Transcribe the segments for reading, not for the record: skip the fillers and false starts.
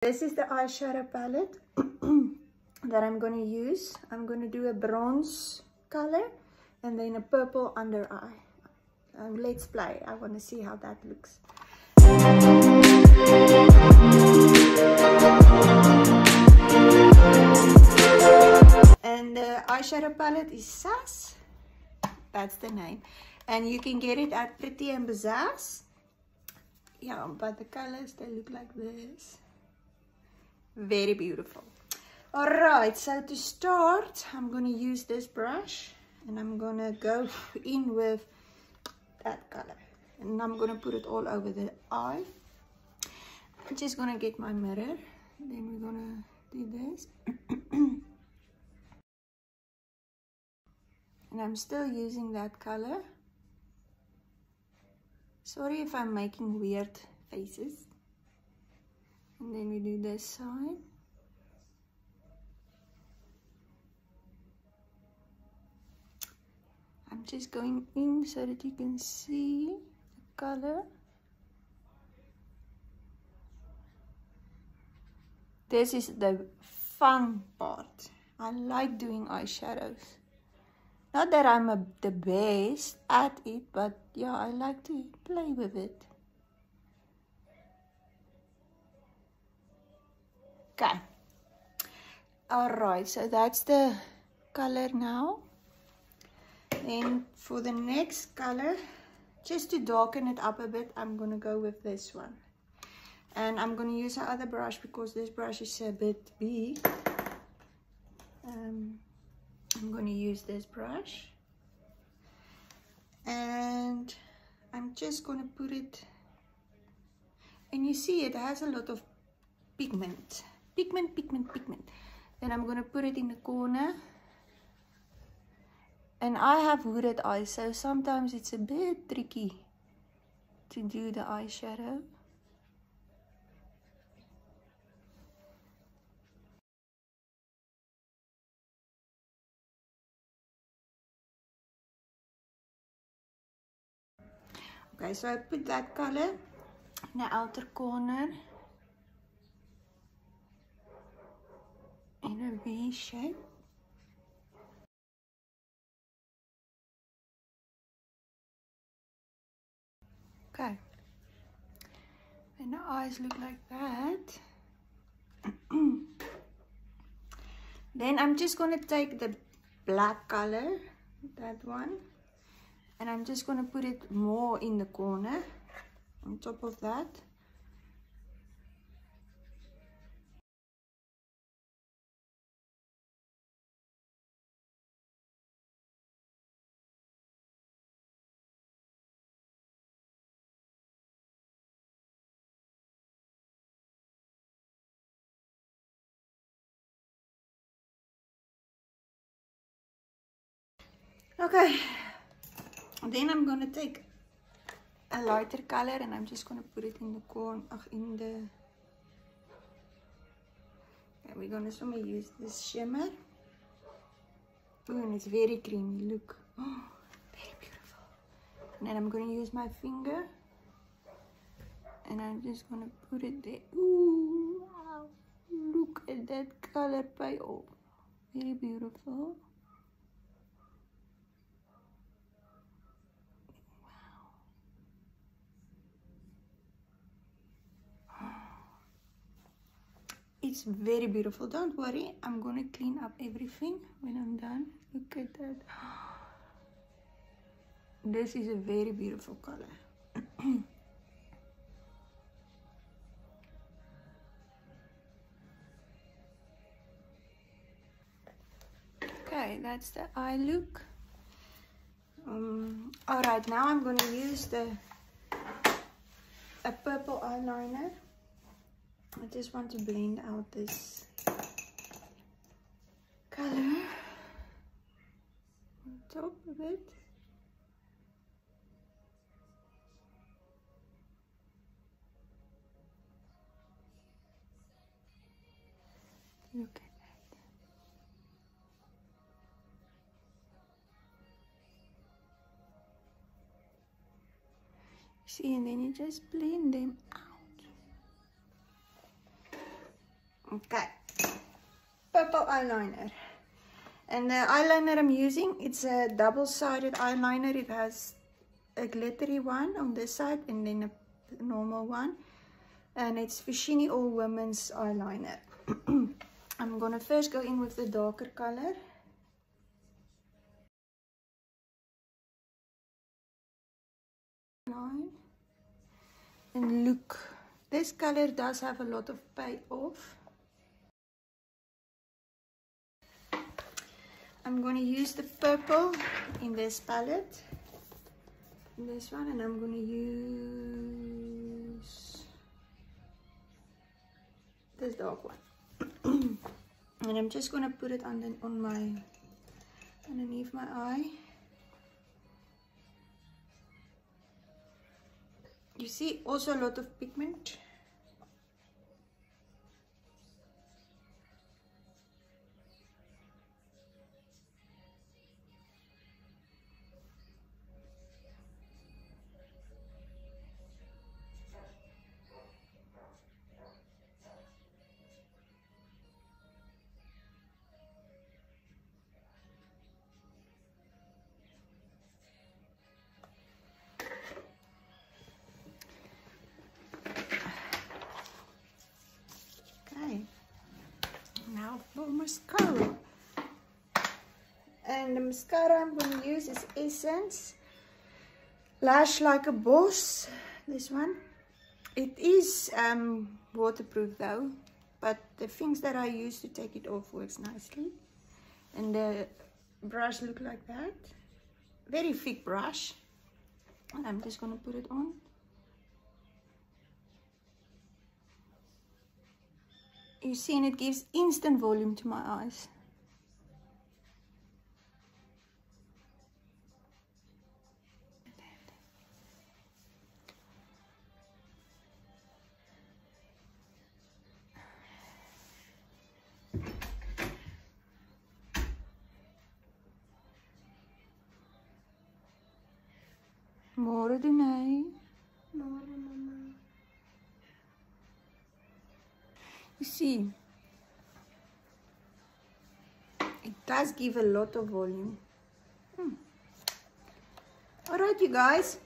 This is the eyeshadow palette that I'm going to use. I'm going to do a bronze color and then a purple under eye. Let's play. I want to see how that looks. And the eyeshadow palette is Sass. That's the name. And you can get it at Pretty and Bazaars. Yeah, but the colors, they look like this. Very beautiful. Alright, so to start, I'm going to use this brush. And I'm going to go in with that color. And I'm going to put it all over the eye. I'm just going to get my mirror. Then we're going to do this. And I'm still using that color. Sorry if I'm making weird faces. And then we do this side. I'm just going in so that you can see the color. This is the fun part. I like doing eyeshadows. Not that I'm the best at it, but yeah, I like to play with it. Okay. Alright, so that's the color now. Then for the next color, just to darken it up a bit, I'm going to go with this one. And I'm going to use our other brush because this brush is a bit big. I'm going to use this brush. And I'm just going to put it, and you see it has a lot of pigment. Pigment. Then I'm going to put it in the corner. And I have hooded eyes, so sometimes it's a bit tricky to do the eyeshadow. Okay, so I put that color in the outer corner in a V shape. Okay, and the eyes look like that. Then I'm just going to take the black color, that one, and I'm just going to put it more in the corner on top of that. Okay, then I'm going to take a lighter color and I'm just going to put it in the corner, and we're going to use this shimmer. Ooh, and it's very creamy, look. Oh, very beautiful. And then I'm going to use my finger and I'm just going to put it there. Ooh, wow, look at that color pay off. Very beautiful. It's very beautiful. Don't worry, I'm gonna clean up everything when I'm done. Look at that. This is a very beautiful color. Okay, that's the eye look. Alright, now I'm gonna use a purple eyeliner. I just want to blend out this color on top of it. Look at that. See, and then you just blend them out. Okay, purple eyeliner. And the eyeliner I'm using, it's a double-sided eyeliner. It has a glittery one on this side and then a normal one. And it's Foschini All Women's eyeliner. I'm going to first go in with the darker color. And look, this color does have a lot of payoff. I'm going to use the purple in this palette, in this one, and I'm going to use this dark one. And I'm just going to put it underneath my eye. You see also a lot of pigment. Now for mascara. And the mascara I'm going to use is Essence Lash Like a Boss. This one. It is waterproof though, but the things that I use to take it off works nicely. And the brush look like that. Very thick brush. And I'm just going to put it on. You see, and it gives instant volume to my eyes. Môre Denay. Môre mama. You see, it does give a lot of volume. Alright, you guys.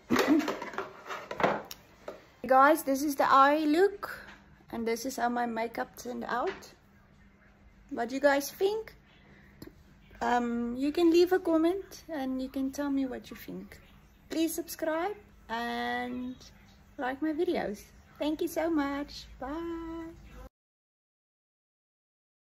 Guys, this is the eye look, and this is how my makeup turned out. What do you guys think? You can leave a comment and you can tell me what you think. Please subscribe and like my videos. Thank you so much. Bye.